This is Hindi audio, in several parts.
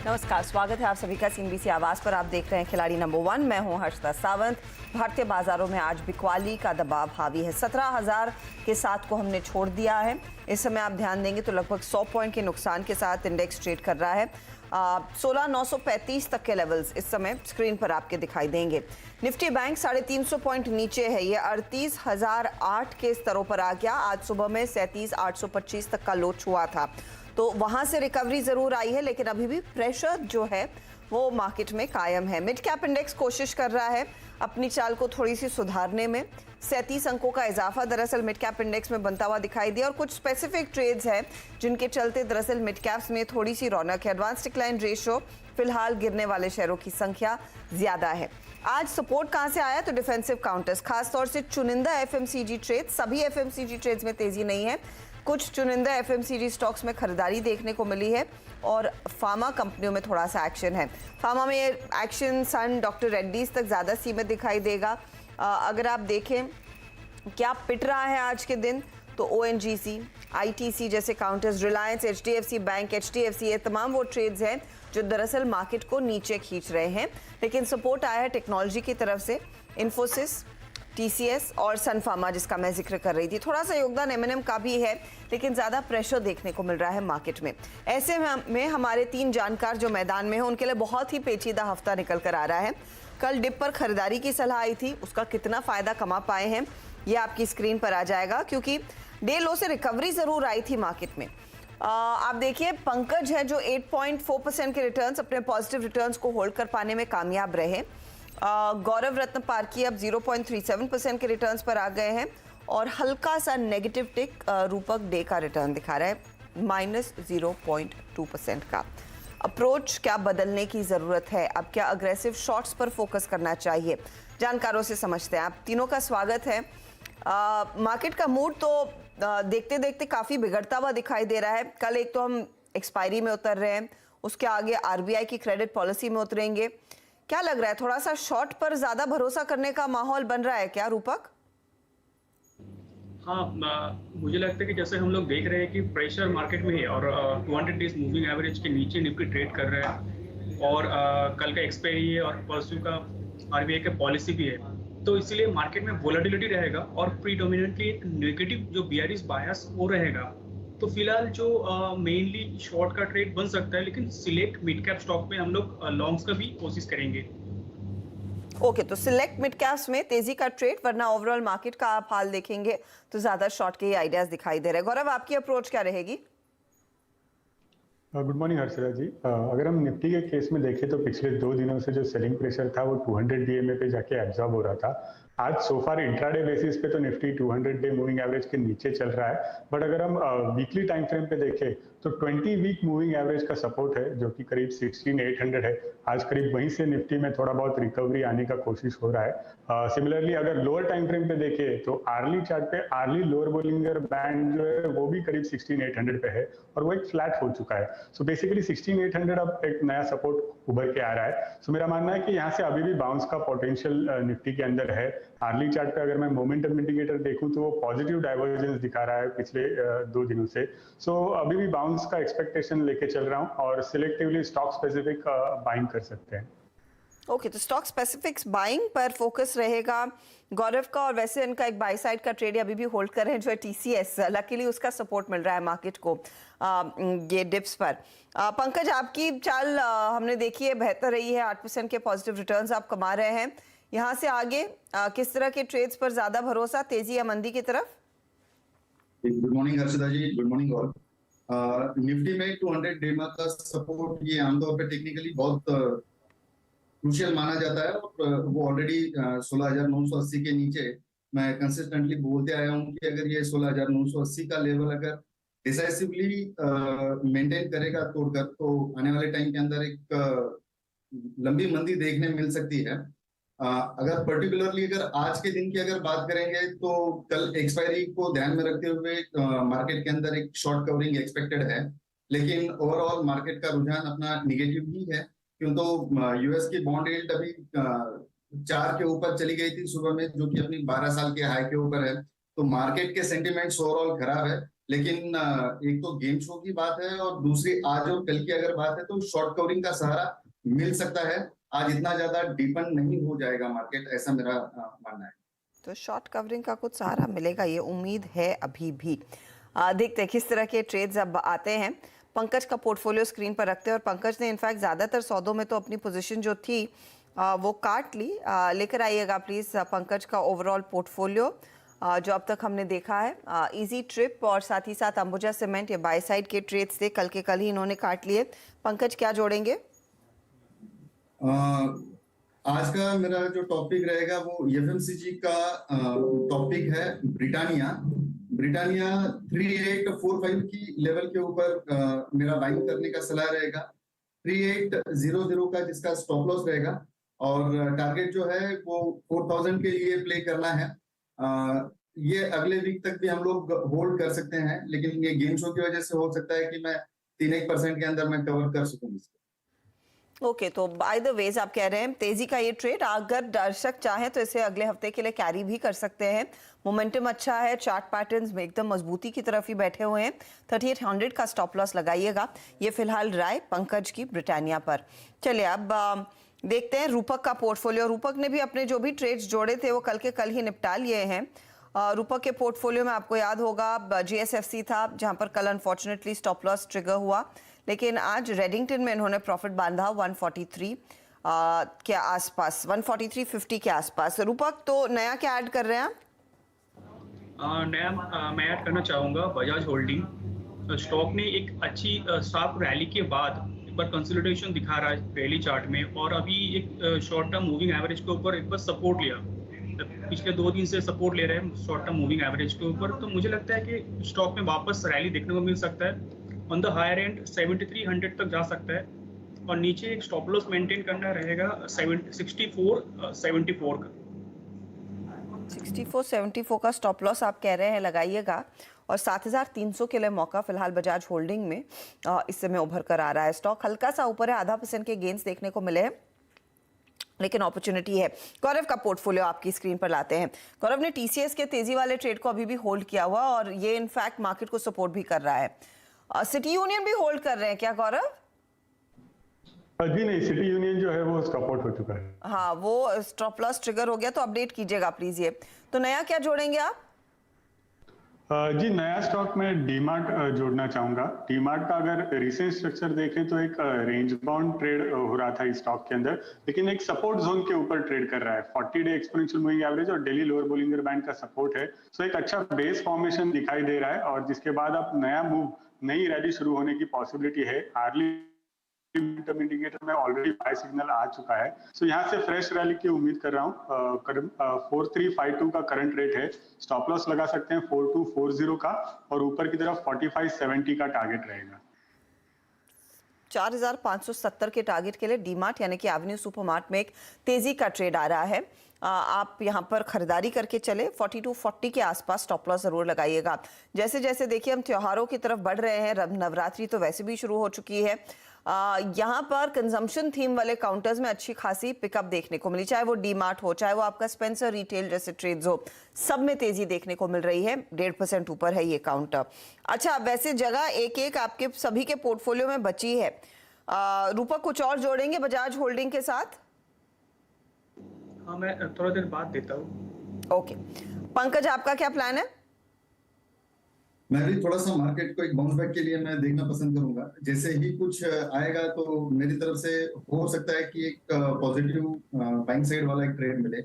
नमस्कार, स्वागत है आप सभी का सीएनबीसी आवाज पर। आप देख रहे हैं खिलाड़ी नंबर 1। मैं हूं हर्षदा सावंत। भारतीय बाजारों में आज बिकवाली का दबाव हावी है। 17,000 के साथ को हमने छोड़ दिया है। इस समय आप ध्यान देंगे तो लगभग 100 पॉइंट के नुकसान के साथ इंडेक्स ट्रेड कर रहा है। 16,935 तक के लेवल्स इस समय स्क्रीन पर आपके दिखाई देंगे। निफ्टी बैंक 350 पॉइंट नीचे है। ये 38,008 के स्तरों पर आ गया। आज सुबह में 37,825 तक का लो छुआ था, तो वहां से रिकवरी जरूर आई है, लेकिन अभी भी प्रेशर जो है वो मार्केट में कायम है। मिड कैप इंडेक्स कोशिश कर रहा है अपनी चाल को थोड़ी सी सुधारने में। 37 अंकों का इजाफा दरअसल मिड कैप इंडेक्स में बनता हुआ दिखाई दिया, और कुछ स्पेसिफिक ट्रेड्स हैं जिनके चलते दरअसल मिड कैप्स में थोड़ी सी रौनक है। एडवांस डिक्लाइन रेशियो, फिलहाल गिरने वाले शेयरों की संख्या ज्यादा है। आज सपोर्ट कहां से आया तो डिफेंसिव काउंटर्स, खासतौर से चुनिंदा एफएमसीजी ट्रेड। सभी एफएमसीजी ट्रेड्स में तेजी नहीं है। कुछ चुनिंदा एफएमसीजी स्टॉक्स में खरीदारी देखने को मिली है, और फार्मा कंपनियों में थोड़ा सा एक्शन है। फार्मा में एक्शन सन डॉक्टर रेड्डीज तक ज़्यादा सीमित दिखाई देगा। अगर आप देखें क्या पिट रहा है आज के दिन, तो ओएनजीसी, आईटीसी जैसे counters, Reliance, HDFC bank, HDFC, ये तमाम वो ट्रेड्स हैं जो दरअसल मार्केट को नीचे खींच रहे हैं। लेकिन सपोर्ट आया है टेक्नोलॉजी की तरफ से, इन्फोसिस, टीसीएस और सन फार्मा जिसका मैं जिक्र कर रही थी। थोड़ा सा योगदान एमएनएम का भी है, लेकिन ज़्यादा प्रेशर देखने को मिल रहा है मार्केट में। ऐसे में हमारे 3 जानकार जो मैदान में हैं उनके लिए बहुत ही पेचीदा हफ्ता निकल कर आ रहा है। कल डिप पर खरीदारी की सलाह आई थी, उसका कितना फ़ायदा कमा पाए हैं ये आपकी स्क्रीन पर आ जाएगा, क्योंकि डे लो से रिकवरी ज़रूर आई थी मार्केट में। आप देखिए पंकज है जो 8.4% के रिटर्न्स, अपने पॉजिटिव रिटर्न्स को होल्ड कर पाने में कामयाब रहे। गौरव रत्न पारकी अब 0.37% के रिटर्न्स पर आ गए हैं, और हल्का सा नेगेटिव टिक रूपक डे का रिटर्न दिखा रहा है, -0.2% का। अप्रोच क्या बदलने की ज़रूरत है? अब क्या अग्रेसिव शॉट्स पर फोकस करना चाहिए? जानकारों से समझते हैं। आप तीनों का स्वागत है। मार्केट का मूड तो देखते देखते काफ़ी बिगड़ता हुआ दिखाई दे रहा है। कल एक तो हम एक्सपायरी में उतर रहे हैं, उसके आगे आरबीआई की क्रेडिट पॉलिसी में उतरेंगे। क्या लग रहा है, थोड़ा सा शॉर्ट पर ज्यादा भरोसा करने का माहौल बन रहा है क्या रूपक? हाँ, मुझे लगता है कि जैसे हम लोग देख रहे हैं कि प्रेशर मार्केट में है, और 200 डेज मूविंग एवरेज के नीचे निफ्टी ट्रेड कर रहा है, और कल का एक्सपायरी है और परसों का आरबीआई का पॉलिसी भी है, तो इसीलिए मार्केट में वोलेटिलिटी रहेगा, और प्रीडोमिनेंटली एक नेगेटिव जो बियरिश बायस वो रहेगा। तो फिलहाल जो मेनली शॉर्ट का ट्रेड बन सकता है, लेकिन सिलेक्ट मिड कैप स्टॉक में हम लोग लॉन्ग्स का भी कोशिश करेंगे। ओके, तो सिलेक्ट मिड कैप्स में तेजी का ट्रेड, वरना ओवरऑल मार्केट का आप हाल देखेंगे तो ज्यादा शॉर्ट के ही आइडियाज दिखाई दे रहे हैं। गौरव, आपकी अप्रोच क्या रहेगी? गुड मॉर्निंग हर्षदा जी। अगर हम निफ्टी के केस में देखें तो पिछले 2 दिनों से जो सेलिंग प्रेशर था वो 200 डीएमए पे जाके एब्जॉर्ब हो रहा था। आज सोफार इंट्राडे बेसिस पे तो निफ्टी 200 डे मूविंग एवरेज के नीचे चल रहा है, बट अगर हम वीकली टाइम फ्रेम पे देखें तो 20 वीक मूविंग एवरेज का सपोर्ट है जो कि करीब 16,800 है। आज करीब वहीं से निफ्टी में थोड़ा बहुत रिकवरी आने का कोशिश हो रहा है। सिमिलरली अगर लोअर टाइम फ्रेम पे देखें तो आर्ली चार्ट पे आर्ली लोअर बोलिंगर बैंड जो है वो भी करीब 16,800 पे है, और वो एक फ्लैट हो चुका है। सो बेसिकली 16,800 अब एक नया सपोर्ट उभर के आ रहा है। सो मेरा मानना है कि यहाँ से अभी भी बाउंस का पोटेंशियल निफ्टी के अंदर है। आर्ली चार्ट पे अगर मैं मोमेंटम इंडिकेटर देखूं तो वो पॉजिटिव डाइवर्जेंस दिखा रहा है पिछले 2 दिनों से। सो अभी भी बाउंस का एक्सपेक्टेशन लेके चल रहा हूं, और सिलेक्टिवली स्टॉक स्पेसिफिक बाइंग कर सकते हैं। ओके, तो स्टॉक स्पेसिफिक्स बाइंग पर फोकस रहेगा गौरव का, और वैसे इनका एक बाई साइड का ट्रेड अभी भी होल्ड कर रहे हैं जो है टीसीएस। लकीली उसका सपोर्ट मिल रहा है मार्केट को ये डिप्स पर। पंकज, आपकी चाल हमने देखी है बेहतर रही है, 8% के पॉजिटिव रिटर्न्स आप कमा रहे हैं। यहाँ से आगे किस तरह के ट्रेड्स पर ज्यादा भरोसा, तेजी या मंदी की तरफ? गुड मॉर्निंग हर्षदा जी, गुड मॉर्निंग ऑल। निफ्टी में 200 डे का सपोर्ट ये आमतौर पे टेक्निकली बहुत क्रूशियल माना जाता है, और वो ऑलरेडी 16,980 के नीचे मैं कंसिस्टेंटली बोलते आया हूँ कि अगर ये 16,980 का लेवल अगर डिसाइसिवली मेंटेन करेगा तोड़कर, तो आने वाले टाइम के अंदर एक लंबी मंदी देखने मिल सकती है। अगर पर्टिकुलरली अगर आज के दिन की अगर बात करेंगे तो कल एक्सपायरी को ध्यान में रखते हुए मार्केट के अंदर एक शॉर्ट कवरिंग एक्सपेक्टेड है, लेकिन ओवरऑल मार्केट का रुझान अपना निगेटिव ही है, क्यों तो यूएस की बॉन्ड यील्ड अभी 4 के ऊपर चली गई थी सुबह में, जो कि अपनी 12 साल के हाई के ऊपर है। तो मार्केट के सेंटिमेंट्स ओवरऑल खराब है। लेकिन एक तो गेम शो की बात है और दूसरी आज और कल की अगर बात है तो शॉर्ट कवरिंग का सहारा मिल सकता है। आज इतना ज्यादा डिपेंड नहीं हो जाएगा मार्केट, ऐसा मेरा मानना है। तो शॉर्ट कवरिंग का कुछ सहारा मिलेगा, ये उम्मीद है अभी भी। देखते हैं किस तरह के ट्रेड्स अब आते हैं। पंकज का पोर्टफोलियो स्क्रीन पर रखते हैं और पंकज ने इनफैक्ट ज़्यादातर सौदों में तो अपनी पोजीशन जो थी वो काट ली। लेकर आइएगा प्लीज़ पंकज का ओवरऑल पोर्टफोलियो जो अब तक हमने देखा है। इजी ट्रिप और साथ ही साथ अंबुजा सीमेंट, ये बाय साइड के ट्रेड्स थे, कल के कल ही इन्होंने काट लिए। पंकज क्या जोड़ेंगे? आज का मेरा जो टॉपिक रहेगा वो एफएमसीजी का टॉपिक है ब्रिटानिया। ब्रिटानिया 3845 की लेवल के ऊपर मेरा बाइंग करने का सलाह रहेगा। 3800 का जिसका स्टॉप लॉस रहेगा और टारगेट जो है वो 4000 के लिए प्ले करना है। ये अगले वीक तक भी हम लोग होल्ड कर सकते हैं, लेकिन ये गेम शो की वजह से हो सकता है कि मैं 3-1% के अंदर मैं कवर कर सकूं इसको। ओके, तो बाय द वेज आप कह रहे हैं तेजी का ये ट्रेड अगर दर्शक चाहे तो इसे अगले हफ्ते के लिए कैरी भी कर सकते हैं। मोमेंटम अच्छा है, चार्ट पैटर्न्स में एकदम मजबूती की तरफ ही बैठे हुए हैं। 3800 का स्टॉप लॉस लगाइएगा। ये फिलहाल राय पंकज की ब्रिटानिया पर। चलिए अब देखते हैं रूपक का पोर्टफोलियो। रूपक ने भी अपने जो भी ट्रेड्स जोड़े थे वो कल के कल ही निपटा लिए हैं। रूपक के पोर्टफोलियो में आपको याद होगा जीएसएफसी था जहां पर कल अनफॉर्चुनेटली स्टॉप लॉस ट्रिगर हुआ, लेकिन आज रेडिंगटन में इन्होंने प्रॉफिट बांधा 143 के आसपास, 143.50 के आसपास। रूपक, तो नया क्या ऐड कर रहे हैं आप? नया मैं ऐड करना चाहूँगा बजाज होल्डिंग। स्टॉक ने एक अच्छी शार्प रैली के बाद एक बार कंसोलिडेशन दिखा रहा है डेली चार्ट में और अभी एक शॉर्ट टर्म मूविंग एवरेज के ऊपर एक बार सपोर्ट लिया। पिछले 2 दिन से सपोर्ट ले रहे हैं शॉर्ट टर्म मूविंग एवरेज के ऊपर, तो मुझे लगता है कि स्टॉक में वापस रैली देखने को मिल सकता है। ऑन द हायर एंड 7300 तक जा सकता है और नीचे एक स्टॉप लॉस मेंटेन करना रहेगा 6474 का। 6474 का स्टॉप लॉस आप कह रहे हैं लगाइएगा और 7300 के लिए मौका फिलहाल बजाज होल्डिंग में इस समय उभर कर आ रहा है। स्टॉक हल्का सा ऊपर है, 0.5% के गेन्स देखने को मिले हैं, लेकिन अपॉर्चुनिटी है। गौरव का पोर्टफोलियो आपकी स्क्रीन पर लाते हैं। गौरव ने टीसीएस के तेजी वाले ट्रेड को अभी भी होल्ड किया हुआ और ये इनफैक्ट मार्केट को सपोर्ट भी कर रहा है। सिटी यूनियन भी होल्ड कर रहे हैं क्या गौरव? जी नहीं, सिटी यूनियन जो है वो सपोर्ट हो चुका है। हाँ, वो स्टॉप लॉस ट्रिगर हो गया, तो अपडेट कीजिएगा प्लीज। ये तो नया क्या जोड़ेंगे आप? जी नया स्टॉक में डीमार्ट जोड़ना चाहूंगा। डीमार्ट का अगर रिसेंट स्ट्रक्चर देखें तो एक रेंज बाउंड ट्रेड हो रहा था इस स्टॉक के अंदर, लेकिन एक सपोर्ट जोन के ऊपर ट्रेड कर रहा है। 40 डे एक्सपोनेंशियल मूविंग एवरेज और डेली लोअर बोलिंगर बैंड का सपोर्ट है। सो एक अच्छा बेस फॉर्मेशन दिखाई दे रहा है और जिसके बाद आप नया मूव, नई रैली शुरू होने की पॉसिबिलिटी है। आर्ली टर्म इंडिकेटर में ऑलरेडी बाय सिग्नल आ चुका है, सो यहाँ से फ्रेश रैली की उम्मीद कर रहा हूँ। 4352 का करंट रेट है, स्टॉप लॉस लगा सकते हैं 4240 का और ऊपर की तरफ 4570 का टारगेट रहेगा। 4570 के टारगेट के लिए डीमार्ट यानी कि एवेन्यू सुपरमार्ट में एक तेजी का ट्रेड आ रहा है। आप यहां पर खरीदारी करके चले। 4240 के आसपास स्टॉप लॉस जरूर लगाइएगा। जैसे जैसे देखिए हम त्योहारों की तरफ बढ़ रहे हैं, नवरात्रि तो वैसे भी शुरू हो चुकी है। यहाँ पर कंजम्पशन थीम वाले काउंटर्स में अच्छी खासी पिकअप देखने को मिली, चाहे वो डीमार्ट हो, चाहे वो आपका स्पेंसर रिटेल जैसे ट्रेड्स हो, सब में तेजी देखने को मिल रही है। 1.5% ऊपर है ये काउंटर। अच्छा, वैसे जगह एक एक आपके सभी के पोर्टफोलियो में बची है। रूपक, कुछ और जोड़ेंगे बजाज होल्डिंग के साथ? हाँ, मैं थोड़ा देर बाद देता हूँ। ओके, पंकज आपका क्या प्लान है? मैं भी थोड़ा सा मार्केट को एक बाउंस बैक के लिए मैं देखना पसंद करूंगा। जैसे ही कुछ आएगा तो मेरी तरफ से हो सकता है कि एक पॉजिटिव बाइंग साइड वाला एक ट्रेड मिले।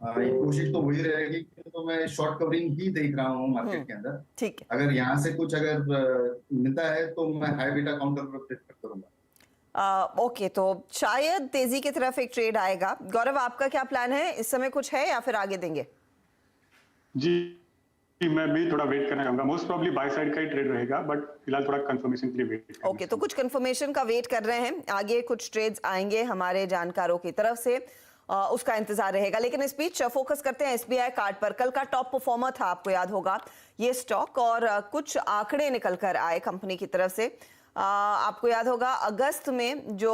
कोशिश तो वही रहेगी, तो मैं शॉर्ट कवरिंग ही देख रहा हूँ मार्केट के अंदर। ठीक है, अगर यहाँ से कुछ अगर मिलता है तो मैं हाई बीटा काउंटर पर प्रेफर करूंगा। ओके, तो शायद तेजी की तरफ एक ट्रेड आएगा। गौरव, आपका क्या प्लान है? इस समय कुछ है या फिर आगे देंगे? जी मैं भी थोड़ा वेट करना चाहूंगा। मोस्ट प्रोबब्ली बाय साइड का ही ट्रेड रहेगा, बट फिलहाल थोड़ा कंफर्मेशन के लिए वेट। ओके, तो कुछ कंफर्मेशन का वेट कर रहे हैं। आगे कुछ ट्रेड्स आएंगे हमारे जानकारों की तरफ से, उसका इंतजार रहेगा। लेकिन इस बीच फोकस करते हैं एसबीआई कार्ड पर। कल का टॉप परफॉर्मर था, आपको याद होगा ये स्टॉक, और कुछ आंकड़े निकल कर आए कंपनी की तरफ से। आपको याद होगा अगस्त में जो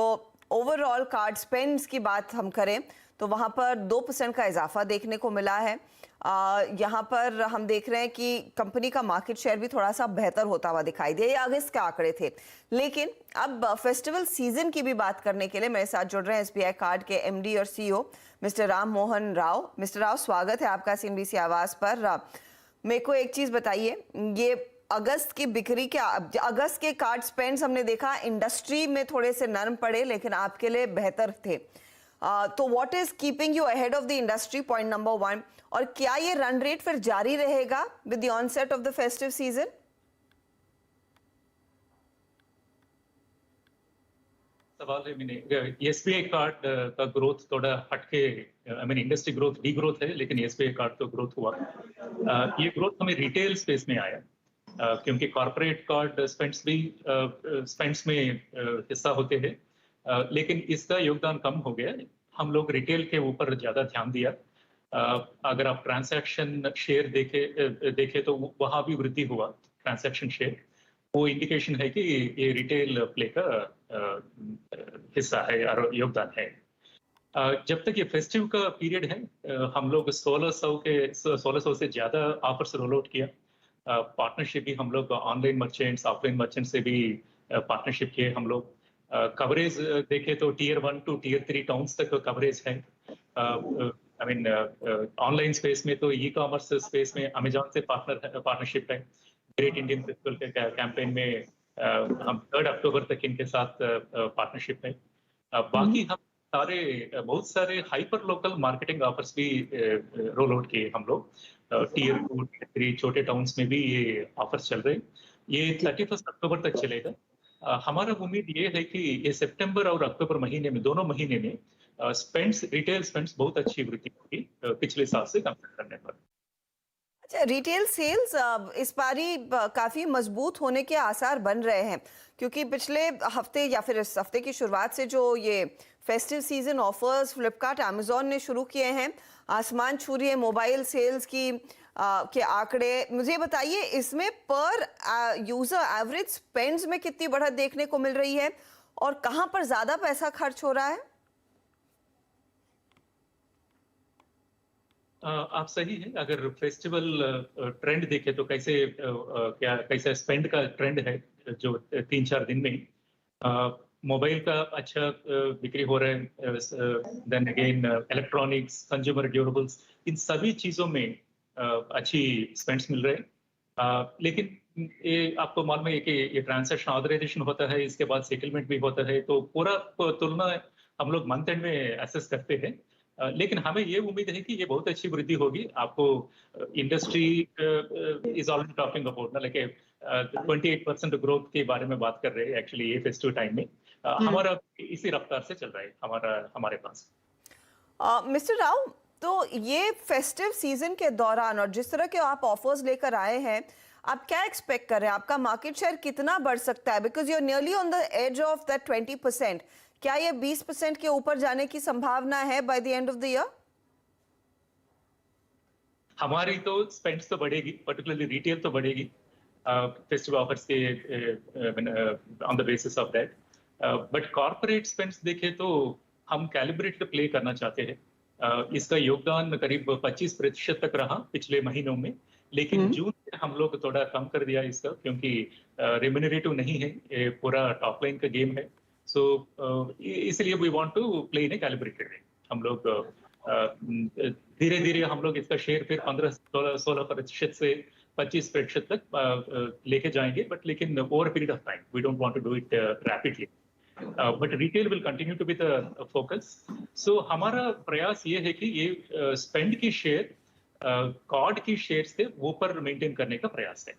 ओवरऑल कार्ड स्पेंड्स की बात हम करें तो वहां पर 2% का इजाफा देखने को मिला है। यहाँ पर हम देख रहे हैं कि कंपनी का मार्केट शेयर भी थोड़ा सा बेहतर होता हुआ दिखाई दिया। ये अगस्त के आंकड़े थे, लेकिन अब फेस्टिवल सीजन की भी बात करने के लिए मेरे साथ जुड़ रहे हैं एसबीआई कार्ड के एमडी और CEO mister Ram Mohan Rao. Mister Rao, स्वागत है आपका सीएनबीसी आवाज पर। मेरे को एक चीज बताइए, ये अगस्त की बिक्री क्या, अगस्त के कार्ड स्पेंड्स हमने देखा इंडस्ट्री में थोड़े से नरम पड़े, लेकिन आपके लिए बेहतर थे। तो what is keeping you ahead of the industry, point number 1। और क्या ये रन रेट फिर जारी रहेगा with the onset of the festive season? सवाल है मैंने एसबीआई कार्ड का ग्रोथ थोड़ा हटके, I mean industry growth degrowth है, लेकिन एसबीआई कार्ड का ग्रोथ हुआ। ये ग्रोथ हमें रिटेल स्पेस में आया, क्योंकि कॉर्पोरेट कार्ड स्पेंड्स में हिस्सा होते हैं, लेकिन इसका योगदान कम हो गया। हम लोग रिटेल के ऊपर ज्यादा ध्यान दिया। अगर आप ट्रांसैक्शन शेयर देखे तो वहां भी वृद्धि हुआ ट्रांसैक्शन शेयर। वो इंडिकेशन है कि ये रिटेल प्ले का हिस्सा है और योगदान है। जब तक ये फेस्टिव का पीरियड है, हम लोग 1600 से ज्यादा ऑफर्स रोल आउट किया। पार्टनरशिप भी हम लोग ऑनलाइन मर्चेंट्स, ऑफलाइन मर्चेंट से भी पार्टनरशिप किए। हम लोग कवरेज देखे तो टियर 1 टू टियर 3 टाउन्स तक कवरेज है। आई मीन ऑनलाइन स्पेस में तो ई कॉमर्स स्पेस में अमेजॉन से पार्टनरशिप है। ग्रेट इंडियन फेस्टिवल के कैंपेन में हम 3 अक्टूबर तक इनके साथ पार्टनरशिप है। बाकी हम बहुत सारे हाइपर लोकल मार्केटिंग ऑफर्स भी रोल आउट किए हम लोग। टियर 2 टियर 3 छोटे टाउन्स में भी ये ऑफर्स चल रहे हैं। ये 31 अक्टूबर तक चलेगा। हमारा उम्मीद ये है कि ये सितंबर और अक्टूबर महीने में, दोनों महीने में रिटेल स्पेंड्स बहुत अच्छी वृद्धि होगी पिछले साल से कंपेयर करने पर। अच्छा, रिटेल सेल्स इस बारी काफी मजबूत होने के आसार बन रहे हैं, क्योंकि पिछले हफ्ते या फिर इस हफ्ते की शुरुआत से जो ये festive season offers Flipkart Amazon ने शुरू किए हैं, आसमान छू रही है मोबाइल सेल्स की के आंकड़े। मुझे बताइए, इसमें पर यूजर एवरेज स्पेंड्स में कितनी बढ़त देखने को मिल रही है और कहां पर ज्यादा पैसा खर्च हो रहा है? आप सही है। अगर फेस्टिवल ट्रेंड देखें तो कैसा स्पेंड का ट्रेंड है जो 3-4 दिन में मोबाइल का अच्छा बिक्री हो रहा है। Then again electronics, consumer durables, इन सभी चीजों में अच्छी स्पेंड्स मिल रहे हैं। लेकिन ये आपको मालूम है कि ये ट्रांजैक्शन ऑथराइजेशन होता है, इसके बाद सेटलमेंट भी होता है, तो पूरा तुलना हम लोग मंथ एंड में एसेस करते हैं। लेकिन हमें ये उम्मीद है कि ये बहुत अच्छी वृद्धि होगी। आपको industry is already talking about ना, लाइक 28% ग्रोथ के बारे में बात कर रहे हैं एक्चुअली ये फेस्टिव टाइम में। हमारा इसी रफ्तार से चल रहा है हमारे पास। मिस्टर राव, तो ये फेस्टिव सीजन के दौरान और जिस तरह के आप ऑफर्स लेकर आए हैं, आप क्या एक्सपेक्ट कर रहे हैं? आपका मार्केट शेयर कितना बढ़ सकता है? Because you are nearly on the edge of that 20%। क्या ये 20% के ऊपर जाने की संभावना है by the end of the year? हमारी तो स्पेंड्स तो बढ़ेगी, पर्टिकुलरली रिटेल तो बढ़ेगी फेस्टिव ऑफर्स के on the basis of that. But corporate spends देखें तो हम कैलिब्रेटेड प्ले करना चाहते हैं। इसका योगदान करीब 25% तक रहा पिछले महीनों में, लेकिन जून से हम लोग थोड़ा कम कर दिया इसका, क्योंकि रेम्यूनरेटिव नहीं है, ये पूरा टॉप लाइन का गेम है। सो इसलिए we want to play in a calibrated way. हम लोग धीरे धीरे हम लोग इसका शेयर फिर 15-16% से 25% तक लेके जाएंगे, बट लेकिन over period of time. We don't want to do it rapidly, but retail will continue to be the focus. So हमारा प्रयास ये है कि ये स्पेंड की शेयर कार्ड की शेयर से ऊपर मेंटेन करने का प्रयास है।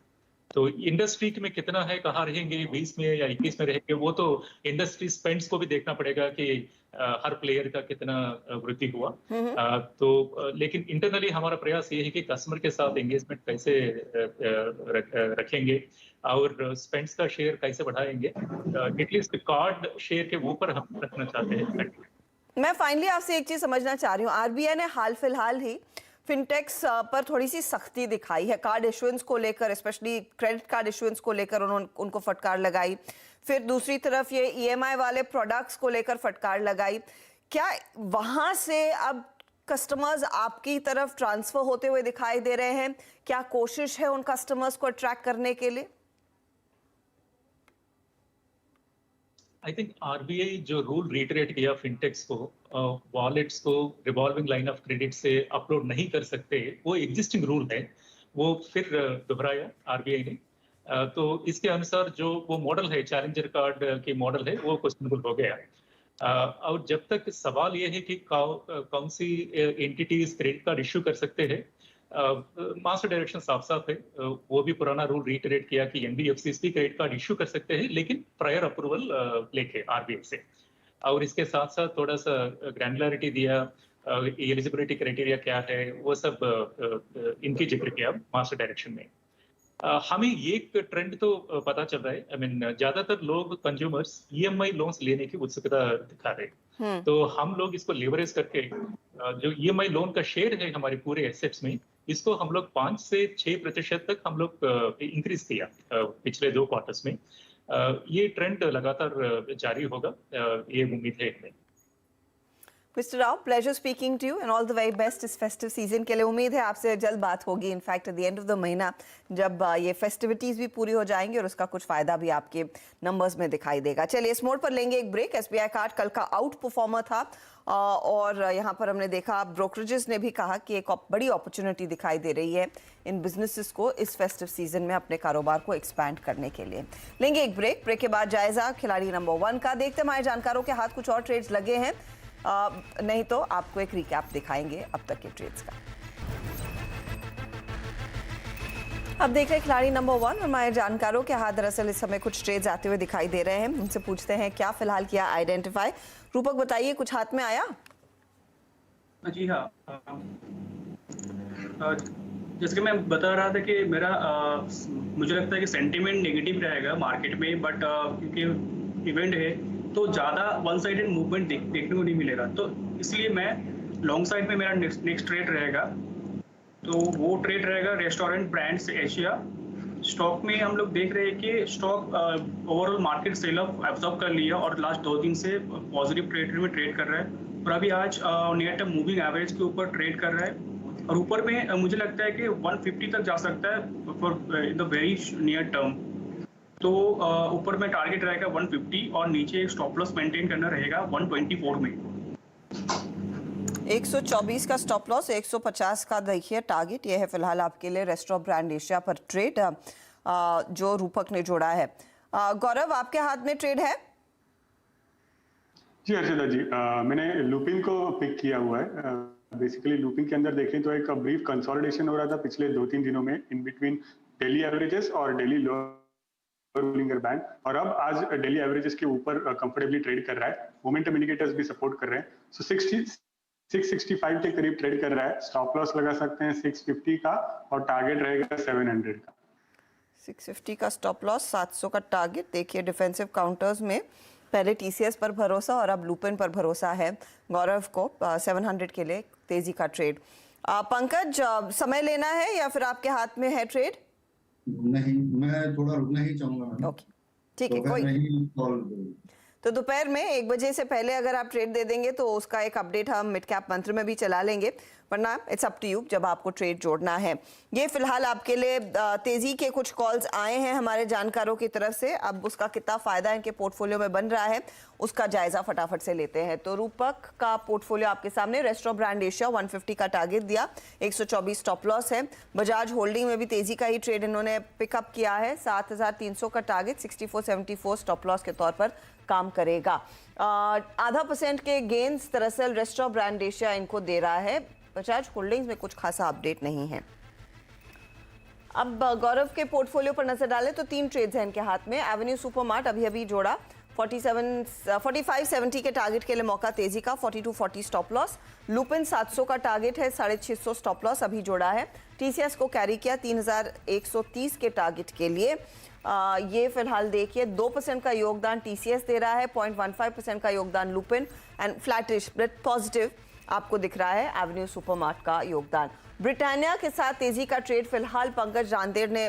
तो इंडस्ट्री में कितना है, कहाँ रहेंगे, 20 में या 21 में रहेंगे, वो तो इंडस्ट्री स्पेंड्स को भी देखना पड़ेगा कि हर प्लेयर का कितना वृद्धि हुआ। लेकिन इंटरनली हमारा प्रयास ये है कि कस्टमर के साथ एंगेजमेंट कैसे रखेंगे और स्पेंड्स का शेयर कैसे बढ़ाएंगे। एटलीस्ट कार्ड शेयर के ऊपर हम रखना चाहते हैं। मैं फाइनली आपसे एक चीज समझना चाह रही हूँ, आरबीआई ने हाल फिलहाल ही फिनटेक्स पर थोड़ी सी सख्ती दिखाई है कार्ड इशुएंस को लेकर, स्पेशली क्रेडिट कार्ड इशुएंस को लेकर उनको फटकार लगाई। फिर दूसरी तरफ ये ईएमआई वाले प्रोडक्ट्स को लेकर फटकार लगाई। क्या वहां से अब कस्टमर्स आपकी तरफ ट्रांसफर होते हुए दिखाई दे रहे हैं? क्या कोशिश है उन कस्टमर्स को अट्रैक्ट करने के लिए? आई थिंक आरबीआई जो रूल रिटरेट किया फिनटेक्स को, वॉलेट्स को रिवॉल्विंग लाइन ऑफ क्रेडिट से अपलोड नहीं कर सकते, वो एग्जिस्टिंग रूल है, वो फिर दोहराया आरबीआई ने। तो इसके अनुसार जो वो मॉडल है, चैलेंजर कार्ड की मॉडल है, वो क्वेश्चनेबल हो गया। और जब तक सवाल ये है कि कौन सी एंटिटीज क्रेडिट कार्ड इश्यू कर सकते हैं, मास्टर डायरेक्शन साफ साफ है। वो भी पुराना रूल रिटरेट किया कि एनबीएफसी भी क्रेडिट कार्ड इश्यू कर सकते हैं, लेकिन प्रायर अप्रूवल लेके आरबीआई से। और इसके साथ साथ थोड़ा सा ग्रैनुलरिटी दिया, एलिजिबिलिटी क्राइटेरिया क्या है, वो सब इनकी जिक्र किया मास्टर डायरेक्शन में। हमें ये एक ट्रेंड तो पता चल रहा है, आई मीन ज्यादातर लोग कंज्यूमर्स ईएमआई लोन्स लेने की उत्सुकता दिखा रहे हैं। तो हम लोग इसको लेवरेज करके जो ईएमआई लोन का शेयर है हमारे पूरे एसेट्स में, इसको हम लोग 5 से 6% तक हम लोग इंक्रीज किया पिछले 2 क्वार्टर्स में। ये ट्रेंड लगातार जारी होगा, ये उम्मीद है हमें। Mister Rao, pleasure speaking to you and all the very best इस फेस्टिव सीजन के लिए। उम्मीद है आपसे जल्द बात होगी, in fact at the end of the महीना जब ये फेस्टिविटीज भी पूरी हो जाएंगी और उसका कुछ फायदा भी आपके नंबर्स में दिखाई देगा। चलिए इस मोड पर लेंगे एक ब्रेक। एसबीआई कार्ड कल का आउट परफॉर्मर था और यहाँ पर हमने देखा ब्रोकरेजेस ने भी कहा कि एक बड़ी अपॉर्चुनिटी दिखाई दे रही है इन बिजनेसेस को इस फेस्टिव सीजन में अपने कारोबार को एक्सपैंड करने के लिए। लेंगे एक ब्रेक के बाद जायजा खिलाड़ी नंबर 1 का। देखते हमारे जानकारों के हाथ कुछ और ट्रेड्स लगे हैं, नहीं तो आपको एक रिकैप दिखाएंगे अब तक के ट्रेड्स का। अब देख रहे हैं खिलाड़ी नंबर 1 और हमारे जानकारों के हाथ दरअसल इस समय कुछ ट्रेड्स आते हुए दिखाई दे रहे हैं। उनसे पूछते हैं क्या फिलहाल किया आइडेंटिफाई। रूपक बताइए, कुछ हाथ में आया? जी हाँ, जैसे कि मैं बता रहा था कि मेरा मुझे लगता है कि सेंटीमेंट नेगेटिव रहेगा मार्केट में, बट क्योंकि इवेंट है तो ज़्यादा वन साइडेड मूवमेंट देखने को नहीं मिलेगा, तो इसलिए मैं लॉन्ग साइड में मेरा नेक्स्ट ट्रेड रहेगा। तो वो ट्रेड रहेगा रेस्टोरेंट ब्रांड्स एशिया स्टॉक में। हम लोग देख रहे हैं कि stock overall market sell off absorb कर लिया और लास्ट 2 दिन से पॉजिटिव ट्रेड में ट्रेड कर रहा है और अभी आज नियर टर्म मूविंग एवरेज के ऊपर ट्रेड कर रहा है और ऊपर में मुझे लगता है कि 150 तक जा सकता है for in the very near term. तो ऊपर में टारगेट रहेगा 150 और नीचे एक स्टॉप लॉस मेंटेन करना रहेगा 124 में। 124 का स्टॉप लॉस, 150 का देखिए टारगेट। ये है फिलहाल आपके लिए रेस्टोरेंट ब्रांड एशिया पर ट्रेड जो रूपक ने जोड़ा है। गौरव, आपके हाथ में ट्रेड है? जी हर्षिता जी, मैंने लूपिन को पिक किया हुआ है। बेसिकली लूपिन के अंदर देखें तो एक ब्रीफ कंसोलिडेशन हो रहा था पिछले 2-3 दिनों में इन बिटवीन डेली एवरेजेस और डेली लो बैंड, और अब आज डेली एवरेजेस के ऊपर कंफर्टेबली ट्रेड कर रहा है। मोमेंटम इंडिकेटर्स भी सपोर्ट कर रहे हैं। सो 665 के करीब ट्रेड कर रहा है। स्टॉप लॉस लगा सकते हैं 650 का और टारगेट रहेगा 700 का। 650 का स्टॉप लॉस, 700 का टारगेट। देखिए डिफेंसिव काउंटर्स में पहले टीसीएस पर भरोसा और अब लूपिन पर भरोसा है गौरव को। 700 के लिए तेजी का ट्रेड। पंकज, समय लेना है या फिर आपके हाथ में है ट्रेड? नहीं, मैं थोड़ा रुकना ही चाहूंगा। ओके, ठीक है, कोई तो दोपहर में 1 बजे से पहले अगर आप ट्रेड दे देंगे तो उसका एक अपडेट हम मिड कैप मंत्र में भी चला लेंगे, वरना इट्स अप टू यू जब आपको ट्रेड जोड़ना है। ये फिलहाल आपके लिए तेजी के कुछ कॉल्स आए हैं हमारे जानकारों की तरफ से। अब उसका कितना फायदा इनके पोर्टफोलियो में बन रहा है उसका जायजा फटाफट से लेते हैं। तो रूपक का पोर्टफोलियो आपके सामने। रेस्टोरेंट ब्रांड एशिया 150 का टारगेट दिया, 124 स्टॉप लॉस है। बजाज होल्डिंग में भी तेजी का ही ट्रेड इन्होंने पिकअप किया है। 7300 का टारगेट, 6474 स्टॉप लॉस के तौर पर काम करेगा। 0.5% के गेन्स दरअसल रेस्टोरेंट ब्रांड एशिया इनको दे रहा है। बजाज होल्डिंग्स में कुछ खासा अपडेट नहीं है। अब गौरव के पोर्टफोलियो पर नजर डालें तो 3 ट्रेड्स हैं इनके हाथ में। एवेन्यू सुपरमार्ट अभी जोड़ा, 4570 के टारगेट के लिए मौका तेजी का, 4240 स्टॉप लॉस। लुपिन 700 का टारगेट है, 650 स्टॉप लॉस अभी जोड़ा है। टीसीएस को कैरी किया 3130 के टारगेट के लिए। ये फिलहाल देखिए 2% का योगदान टीसीएस दे रहा है, 0.15% का योगदान Lupin and flattish but positive आपको दिख रहा है एवेन्यू सुपरमार्ट का योगदान। ब्रिटानिया के साथ तेजी का ट्रेड फिलहाल पंकज रांदेर ने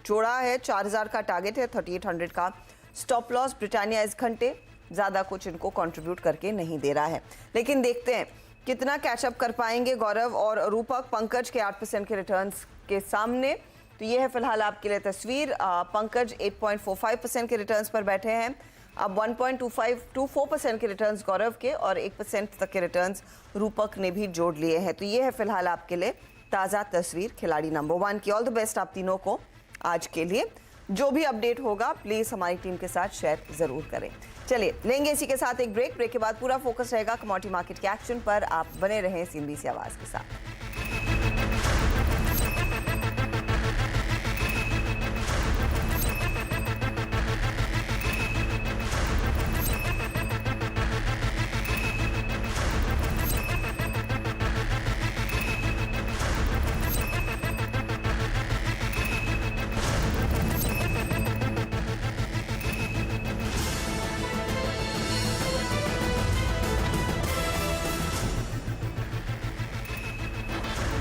जोड़ा है। 4000 का टारगेट है, 3800 का स्टॉप लॉस। ब्रिटानिया इस घंटे ज़्यादा कुछ इनको कंट्रीब्यूट करके नहीं दे रहा है, लेकिन देखते हैं कितना कैचअप कर पाएंगे गौरव और रूपक पंकज के 8% के रिटर्न्स के सामने। तो ये है फिलहाल आपके लिए तस्वीर। पंकज 8.45% के रिटर्न्स पर बैठे हैं। अब 1.25-24% के रिटर्न्स गौरव के और 1% तक के रिटर्न्स रूपक ने भी जोड़ लिए हैं। तो ये है फिलहाल आपके लिए ताज़ा तस्वीर खिलाड़ी नंबर 1 की। ऑल द बेस्ट आप तीनों को आज के लिए। जो भी अपडेट होगा प्लीज़ हमारी टीम के साथ शेयर ज़रूर करें। चलिए लेंगे इसी के साथ एक ब्रेक के बाद पूरा फोकस रहेगा कमोडिटी मार्केट के एक्शन पर। आप बने रहें CNBC आवाज़ के साथ।